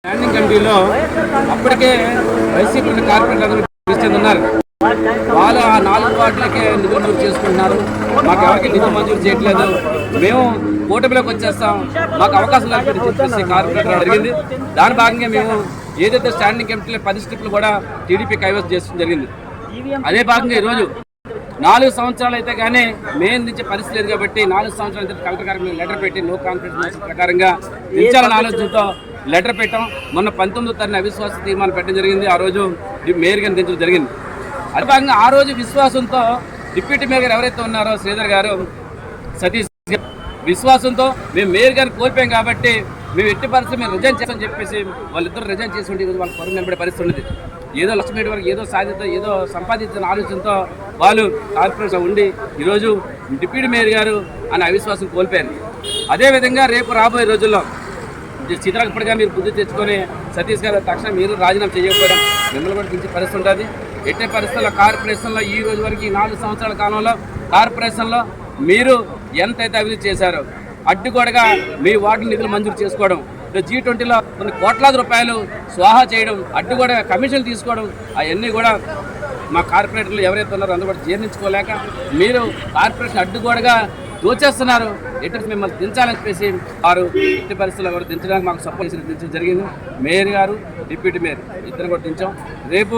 Standing కమిటీలో అప్పటికే YCP కార్పొరేటర్లు ఉన్నారు. వాళ్ళు ఆ 4 వార్డులకే నిధులు మంజూరు చేసుకుంటున్నారు. మాకు ఎవరికి నిధులు మంజూరు చేయట్లేదు, మేము కూటమిలోకి వచ్చేస్తాం, మాకు అవకాశం లేకపోతే చెప్పేసి కార్పొరేటర్ జరిగింది. దాని భాగంగా మేము ఏదైతే స్టాండింగ్ కమిటీలో 10 స్ట్రిప్లు కూడా టీడీపీ కైవసం చేసుకోవడం జరిగింది. అదే భాగంగా ఈరోజు 4 సంవత్సరాలు అయితే కానీ మెయిన్ నుంచి పరిస్థితి లేదు కాబట్టి 4 సంవత్సరాల అయితే కలెక్టర్ గారికి లెటర్ పెట్టి నో కాన్ఫిడెన్స్ ప్రకారంగా దించాలని ఆలోచనతో లెటర్ పెట్టాం. మొన్న 19వ తారీఖున అవిశ్వాస తీర్మానం పెట్టడం జరిగింది. ఆ రోజు మేయర్ గారిని దించడం జరిగింది. అదే భాగంగా ఆ రోజు విశ్వాసంతో డిప్యూటీ మేయర్ గారు ఎవరైతే ఉన్నారో శ్రీధర్ గారు, సతీష్ గారు విశ్వాసంతో మేము మేయర్ గారిని కోల్పోయాం కాబట్టి మేము ఎట్టి పరిస్థితి మేము రిజైన్ చేస్తామని చెప్పేసి వాళ్ళిద్దరు రిజైన్ చేసి ఉంటే ఈరోజు వాళ్ళ పరువు నిలబడే పరిస్థితి ఉండేది. ఏదో లక్ష్మీ వరకు ఏదో సాధిత ఏదో సంపాదించిన ఆలోచనతో వాళ్ళు కార్పొరేషన్ ఉండి ఈరోజు డిప్యూటీ మేయర్ గారు అనే అవిశ్వాసం కోల్పోయారు. అదేవిధంగా రేపు రాబోయే రోజుల్లో చిత్రకపడిగా మీరు బుద్ధి తెచ్చుకొని సతీష్ గారు తక్షణం మీరు రాజీనామా చేయకపోవడం మిమ్మల్ని కూడా దించే పరిస్థితి ఉంటుంది. ఎట్టి పరిస్థితుల్లో కార్పొరేషన్లో ఈ రోజు వరకు 4 సంవత్సరాల కాలంలో కార్పొరేషన్లో మీరు ఎంతైతే అభివృద్ధి చేశారో అడ్డుగోడగా మీ వార్డు నిధులు మంజూరు చేసుకోవడం, G20లో కొన్ని కోట్లాది రూపాయలు స్వాహా చేయడం, అడ్డుగోడ కమిషన్లు తీసుకోవడం, అవన్నీ కూడా మా కార్పొరేటర్లు ఎవరైతే ఉన్నారో అందరూ కూడా జీర్ణించుకోలేక మీరు కార్పొరేషన్ అడ్డుగోడగా దోచేస్తున్నారు. ఎట్టి మిమ్మల్ని దించాలని చెప్పేసి వారు ఎట్టి పరిస్థితుల్లో కూడా దించడానికి మాకు సపోర్ట్ దించడం జరిగింది. మేయర్ గారు, డిప్యూటీ మేయర్ ఇద్దరు కూడా దించాం. రేపు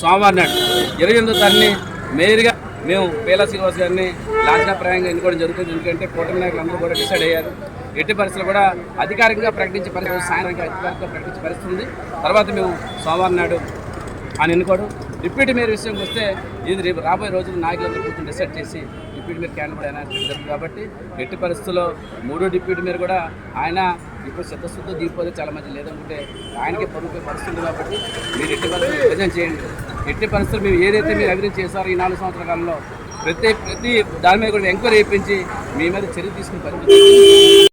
సోమవారం నాడు 28వ తారీఖుని మేయర్గా మేము పేలా శ్రీనివాస్ గారిని లాంఛనప్రాయంగా ఎన్నుకోవడం జరుగుతుంది. ఎందుకంటే కూటమి నాయకులు అందరూ కూడా డిసైడ్ అయ్యారు. ఎట్టి పరిస్థితులు కూడా అధికారికంగా ప్రకటించే పరిస్థితి, సాయంత్రం అధికారికంగా ప్రకటించే పరిస్థితి ఉంది. తర్వాత మేము సోమవారం నాడు ఆయన ఎన్నుకోవడం. డిప్యూటీ మేయర్ విషయంకి వస్తే ఇది రేపు రాబోయే రోజులు నాయకులందరూ కూర్చొని డిసైడ్ చేసి డిప్యూటీ మేయర్ క్యాండిడేట్ కూడా అనౌన్స్ జరుగుతుంది. కాబట్టి ఎట్టి పరిస్థితుల్లో 3వ డిప్యూటీ మేయర్ కూడా ఆయన ఇప్పుడు శతశుద్ధ దీపోతే చాలా మంది లేదనుకుంటే ఆయనకే పరుగు పరిస్థితుంది. కాబట్టి మీరు ఎట్టి పరిస్థితులు ప్రజెంట్ చేయండి. ఎట్టి పరిస్థితులు మేము ఏదైతే మీరు అభివృద్ధి చేశారో ఈ 4 సంవత్సరాల కాలంలో ప్రతి దాని మీద కూడా ఎంక్వైరీ చేయించి మీ మీద చర్య తీసుకుని పరిస్థితి